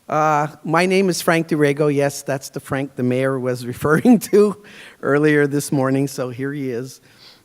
My name is Frank Durego. Yes, that's the Frank the mayor was referring to earlier this morning, so here he is.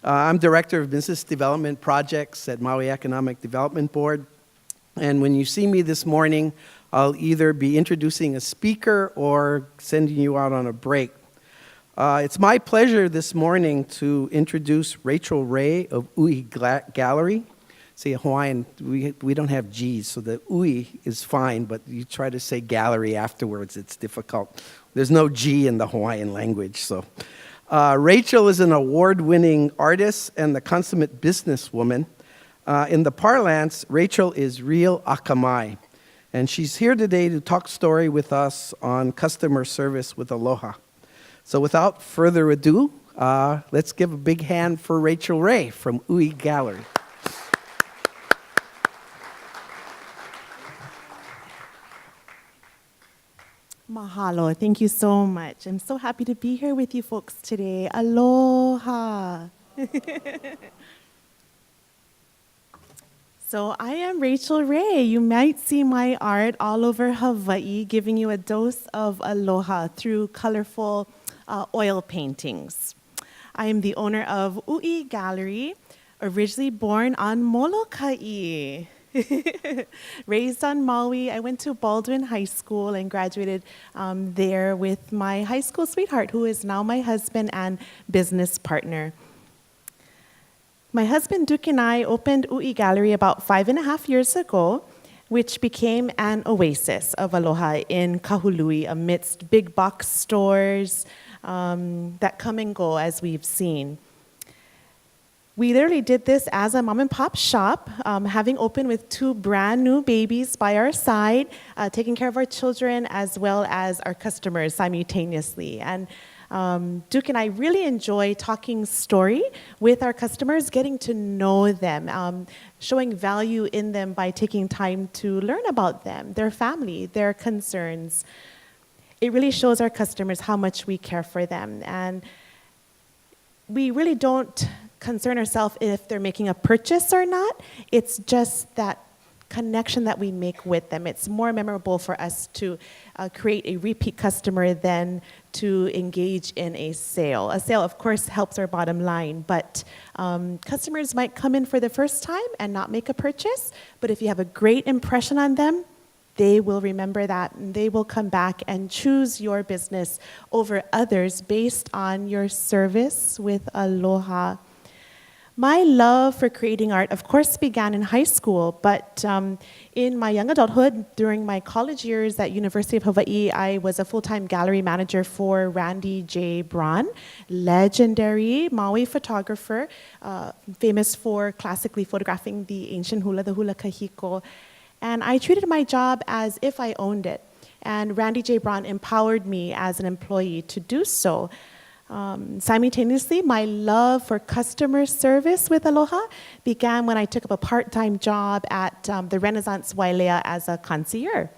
I'm Director of Business Development Projects at Maui Economic Development Board. And when you see me this morning, I'll either be introducing a speaker or sending you out on a break. It's my pleasure this morning to introduce Rachael Ray of Ui Gallery. See, Hawaiian, we don't have G's, so the ui is fine, but you try to say gallery afterwards, it's difficult. There's no G in the Hawaiian language, so. Rachael is an award-winning artist and the consummate businesswoman. In the parlance, Rachael is real akamai, and she's here today to talk story with us on customer service with Aloha. So without further ado, let's give a big hand for Rachael Ray from Ui Gallery. Mahalo. Thank you so much. I'm so happy to be here with you folks today. Aloha. So I am Rachael Ray. You might see my art all over Hawaii, giving you a dose of aloha through colorful oil paintings. I am the owner of Ui Gallery, originally born on Molokai. Raised on Maui, I went to Baldwin High School and graduated there with my high school sweetheart, who is now my husband and business partner. My husband Duke and I opened Ui Gallery about 5.5 years ago, which became an oasis of aloha in Kahului amidst big box stores that come and go, as we've seen. We literally did this as a mom and pop shop, having opened with 2 brand new babies by our side, taking care of our children as well as our customers simultaneously. And Duke and I really enjoy talking story with our customers, getting to know them, showing value in them by taking time to learn about them, their family, their concerns. It really shows our customers how much we care for them. And we really don't concern ourselves if they're making a purchase or not. It's just that connection that we make with them. It's more memorable for us to create a repeat customer than to engage in a sale. A sale, of course, helps our bottom line, but customers might come in for the first time and not make a purchase, but if you have a great impression on them, they will remember that, and they will come back and choose your business over others based on your service with aloha. My love for creating art, of course, began in high school, but in my young adulthood, during my college years at University of Hawaii, I was a full-time gallery manager for Randy J. Braun, legendary Maui photographer, famous for classically photographing the ancient hula, the hula kahiko. And I treated my job as if I owned it. And Randy J. Braun empowered me as an employee to do so. Simultaneously, my love for customer service with Aloha began when I took up a part-time job at the Renaissance Wailea as a concierge.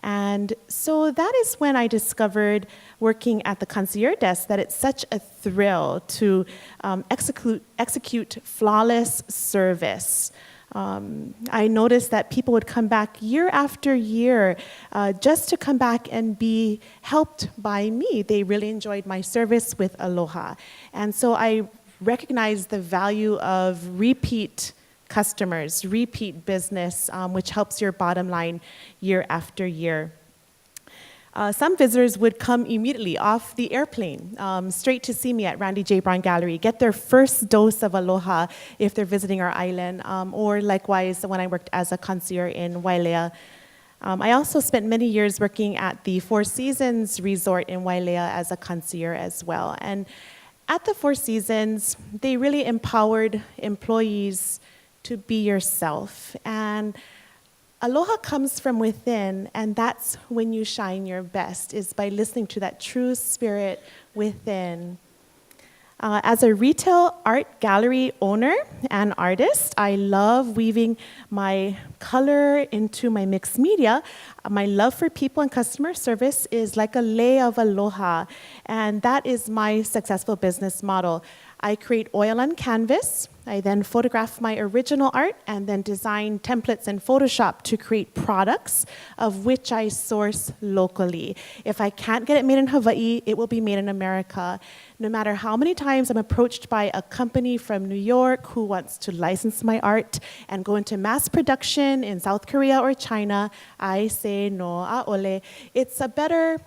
And so that is when I discovered, working at the concierge desk, that it's such a thrill to execute flawless service. I noticed that people would come back year after year just to come back and be helped by me. They really enjoyed my service with Aloha. And so I recognized the value of repeat customers, repeat business, which helps your bottom line year after year. Some visitors would come immediately off the airplane, straight to see me at Randy J. Braun Gallery, get their first dose of aloha if they're visiting our island, or likewise when I worked as a concierge in Wailea. I also spent many years working at the Four Seasons Resort in Wailea as a concierge as well. And at the Four Seasons, they really empowered employees to be yourself. And aloha comes from within, and that's when you shine your best, is by listening to that true spirit within. As a retail art gallery owner and artist, I love weaving my color into my mixed media. My love for people and customer service is like a lei of aloha, and that is my successful business model. I create oil on canvas. I then photograph my original art and then design templates in Photoshop to create products of which I source locally. If I can't get it made in Hawaii, it will be made in America. No matter how many times I'm approached by a company from New York who wants to license my art and go into mass production in South Korea or China, I say no, a'ole. It's a better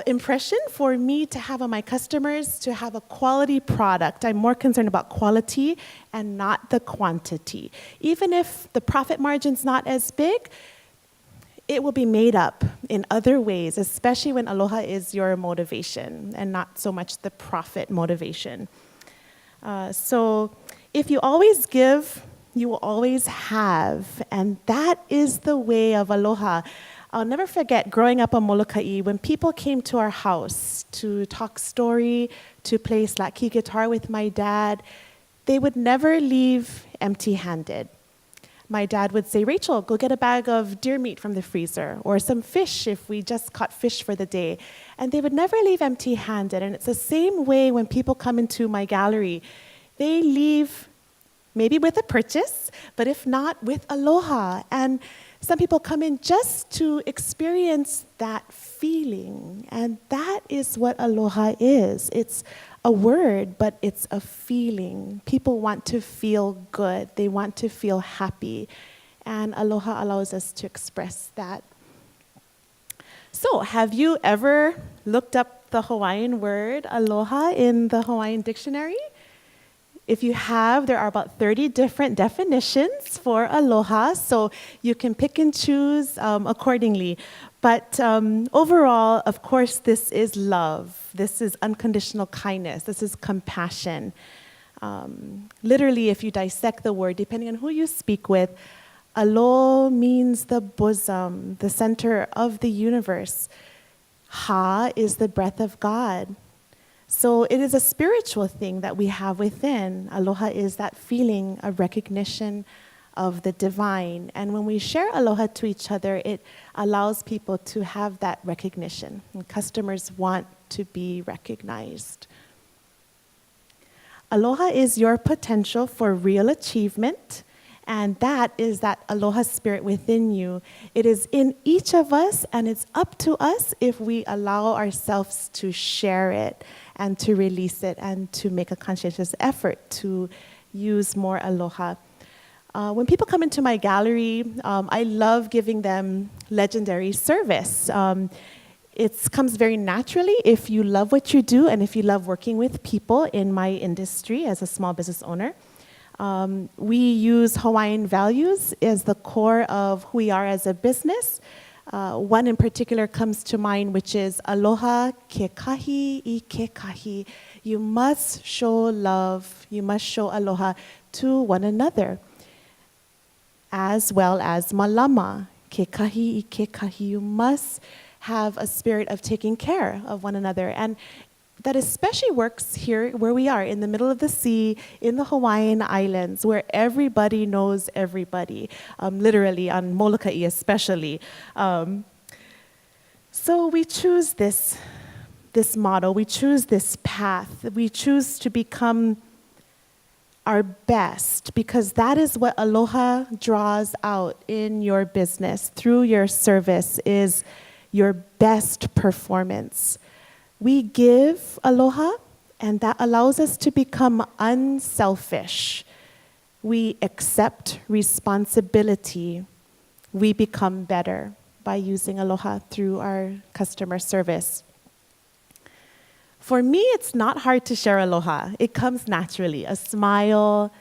impression for me to have on my customers to have a quality product. I'm more concerned about quality and not the quantity. Even if the profit margin's not as big, it will be made up in other ways, especially when aloha is your motivation and not so much the profit motivation. So if you always give, you will always have, and that is the way of aloha. I'll never forget growing up on Molokai, when people came to our house to talk story, to play slaki guitar with my dad, they would never leave empty-handed. My dad would say, Rachael, go get a bag of deer meat from the freezer, or some fish if we just caught fish for the day. And they would never leave empty-handed. And it's the same way when people come into my gallery. They leave maybe with a purchase, but if not, with aloha. And some people come in just to experience that feeling, and that is what aloha is. It's a word, but it's a feeling. People want to feel good. They want to feel happy, and aloha allows us to express that. So, have you ever looked up the Hawaiian word aloha in the Hawaiian dictionary? If you have, there are about 30 different definitions for aloha, so you can pick and choose accordingly. But overall, of course, this is love. This is unconditional kindness. This is compassion. Literally, if you dissect the word, depending on who you speak with, alo means the bosom, the center of the universe. Ha is the breath of God. So it is a spiritual thing that we have within. Aloha is that feeling of recognition of the divine. And when we share aloha to each other, it allows people to have that recognition. And customers want to be recognized. Aloha is your potential for real achievement. And that is that Aloha Spirit within you. It is in each of us, and it's up to us if we allow ourselves to share it and to release it and to make a conscientious effort to use more aloha. When people come into my gallery, I love giving them legendary service. It comes very naturally if you love what you do and if you love working with people in my industry as a small business owner. We use Hawaiian values as the core of who we are as a business. One in particular comes to mind, which is aloha ke kahi I ke kahi. You must show love, you must show aloha to one another. As well as malama ke kahi I ke kahi. You must have a spirit of taking care of one another. And that especially works here where we are, in the middle of the sea, in the Hawaiian Islands, where everybody knows everybody, literally on Molokai especially. So we choose this model, we choose this path, we choose to become our best, because that is what aloha draws out in your business, through your service, is your best performance. We give aloha, and that allows us to become unselfish. We accept responsibility. We become better by using aloha through our customer service. For me, it's not hard to share aloha. It comes naturally. A smile,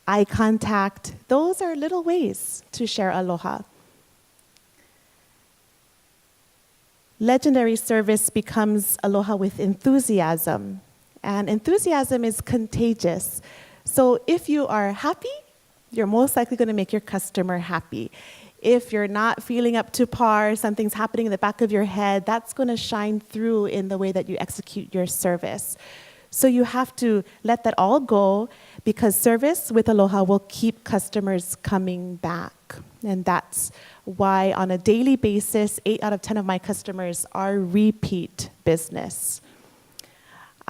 eye contact, those are little ways to share aloha. Legendary service becomes aloha with enthusiasm, and enthusiasm is contagious. So if you are happy, you're most likely going to make your customer happy. If you're not feeling up to par, something's happening in the back of your head, that's going to shine through in the way that you execute your service. So you have to let that all go, because service with aloha will keep customers coming back. And that's why on a daily basis, 8 out of 10 of my customers are repeat business.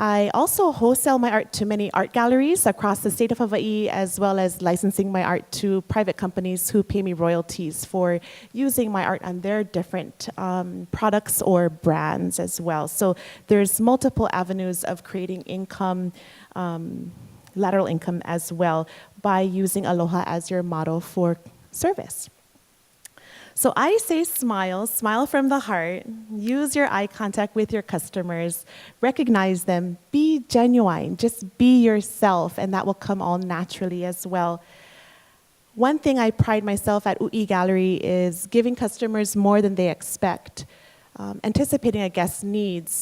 I also wholesale my art to many art galleries across the state of Hawaii, as well as licensing my art to private companies who pay me royalties for using my art on their different products or brands as well. So there's multiple avenues of creating income, lateral income as well, by using Aloha as your model for service. So I say smile, smile from the heart, use your eye contact with your customers, recognize them, be genuine, just be yourself, and that will come all naturally as well. One thing I pride myself at UI Gallery is giving customers more than they expect. Anticipating a guest's needs.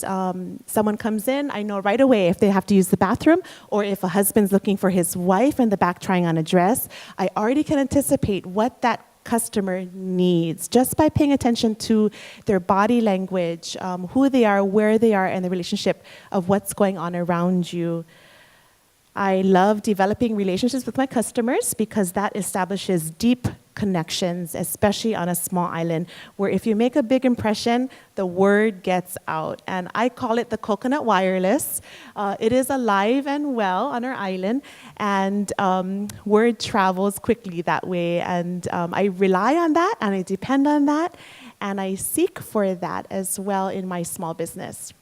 Someone comes in, I know right away if they have to use the bathroom or if a husband's looking for his wife in the back trying on a dress. I already can anticipate what that customer needs just by paying attention to their body language, who they are, where they are, and the relationship of what's going on around you. I love developing relationships with my customers because that establishes deep connections, especially on a small island, where if you make a big impression, the word gets out. And I call it the coconut wireless. It is alive and well on our island, and word travels quickly that way. And I rely on that, and I depend on that, and I seek for that as well in my small business.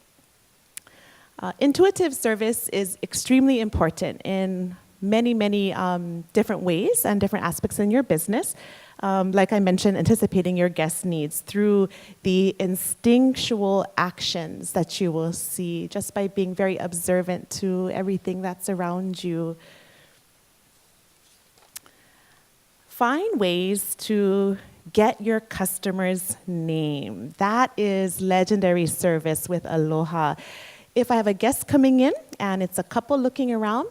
Intuitive service is extremely important in many, many different ways and different aspects in your business. Like I mentioned, anticipating your guest needs through the instinctual actions that you will see just by being very observant to everything that's around you. Find ways to get your customer's name. That is legendary service with Aloha. If I have a guest coming in and it's a couple looking around,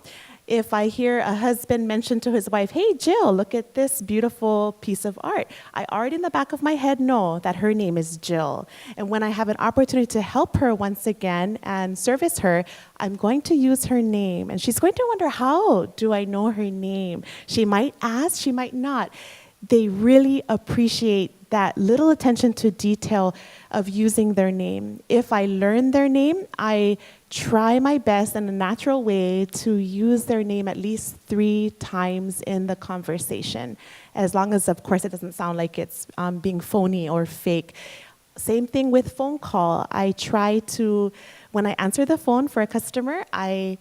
if I hear a husband mention to his wife, "Hey, Jill, look at this beautiful piece of art," I already in the back of my head know that her name is Jill. And when I have an opportunity to help her once again and service her, I'm going to use her name. And she's going to wonder, how do I know her name? She might ask, she might not. They really appreciate that little attention to detail of using their name. If I learn their name, I try my best in a natural way to use their name at least 3 times in the conversation, as long as, of course, it doesn't sound like it's being phony or fake. Same thing with phone call. I try to, when I answer the phone for a customer, I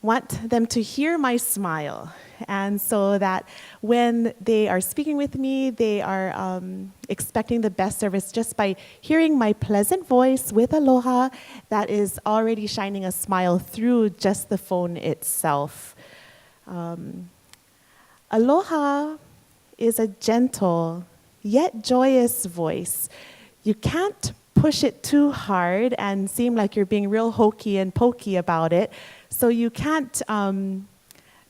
want them to hear my smile. And so that when they are speaking with me, they are expecting the best service just by hearing my pleasant voice with Aloha that is already shining a smile through just the phone itself. Aloha is a gentle yet joyous voice. You can't push it too hard and seem like you're being real hokey and pokey about it. So you can't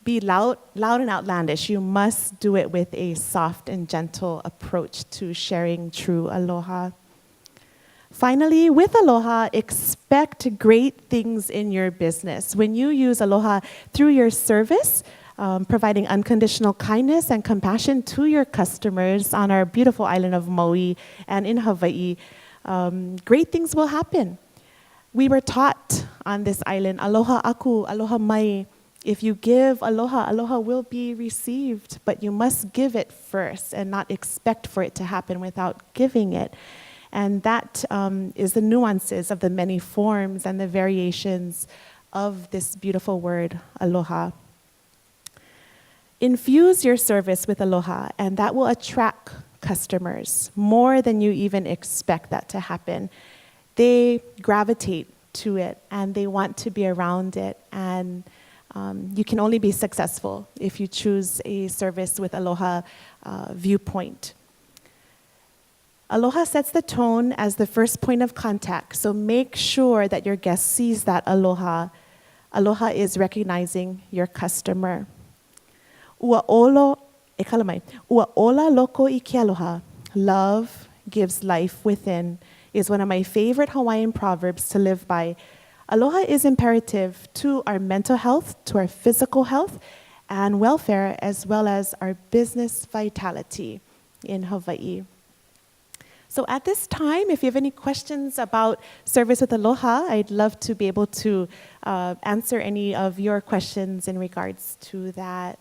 be loud and outlandish. You must do it with a soft and gentle approach to sharing true aloha. Finally, with aloha, expect great things in your business. When you use aloha through your service, providing unconditional kindness and compassion to your customers on our beautiful island of Maui and in Hawaii, great things will happen. We were taught on this island, aloha aku, aloha mai. If you give aloha, aloha will be received, but you must give it first and not expect for it to happen without giving it. And that is the nuances of the many forms and the variations of this beautiful word, aloha. Infuse your service with aloha, and that will attract customers more than you even expect that to happen. They gravitate to it, and they want to be around it, and you can only be successful if you choose a service with aloha viewpoint. Aloha sets the tone as the first point of contact, so make sure that your guest sees that aloha. Aloha is recognizing your customer. Ua ola loko I ke aloha, love gives life within, is one of my favorite Hawaiian proverbs to live by. Aloha is imperative to our mental health, to our physical health and welfare, as well as our business vitality in Hawaii. So at this time, if you have any questions about service with Aloha, I'd love to be able to answer any of your questions in regards to that.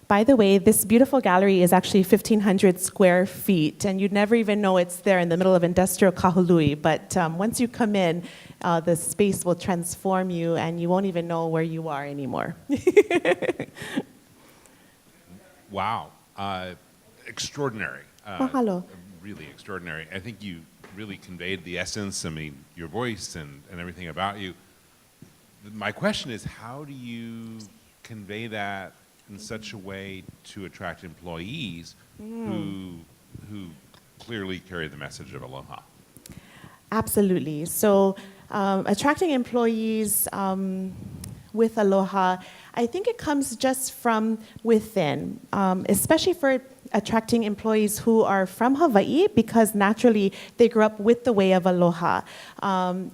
By the way, this beautiful gallery is actually 1,500 square feet, and you'd never even know it's there in the middle of industrial Kahului. But once you come in, the space will transform you, and you won't even know where you are anymore. Wow. Extraordinary. Mahalo. Really extraordinary. I think you really conveyed the essence, I mean, your voice and everything about you. My question is, how do you convey that in such a way to attract employees who clearly carry the message of Aloha? Absolutely. So attracting employees with Aloha, I think it comes just from within, especially for attracting employees who are from Hawaii, because naturally they grew up with the way of Aloha.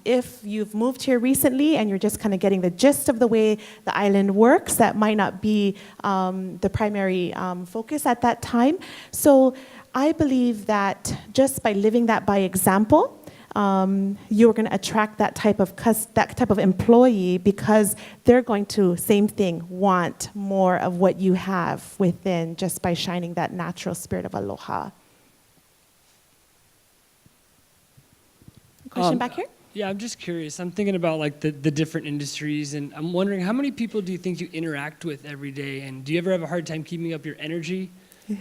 If you've moved here recently and you're just kind of getting the gist of the way the island works, that might not be the primary focus at that time. So I believe that just by living that by example, you're going to attract that type of employee, because they're going to, same thing, want more of what you have within just by shining that natural spirit of Aloha. Question back here? Yeah, I'm just curious. I'm thinking about like the different industries, and I'm wondering, how many people do you think you interact with every day, and do you ever have a hard time keeping up your energy?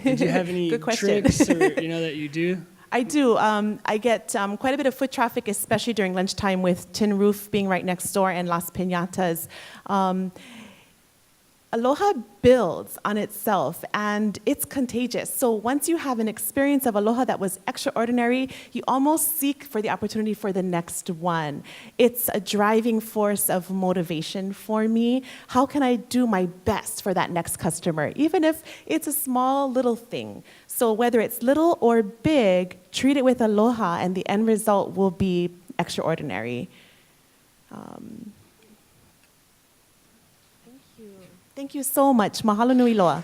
And do you have any Good question. tricks or, that you do? I do. I get quite a bit of foot traffic, especially during lunchtime, with Tin Roof being right next door and Las Piñatas. Aloha builds on itself, and it's contagious. So once you have an experience of Aloha that was extraordinary, you almost seek for the opportunity for the next one. It's a driving force of motivation for me. How can I do my best for that next customer, even if it's a small little thing? So whether it's little or big, treat it with Aloha, and the end result will be extraordinary. Thank you so much. Mahalo nui loa.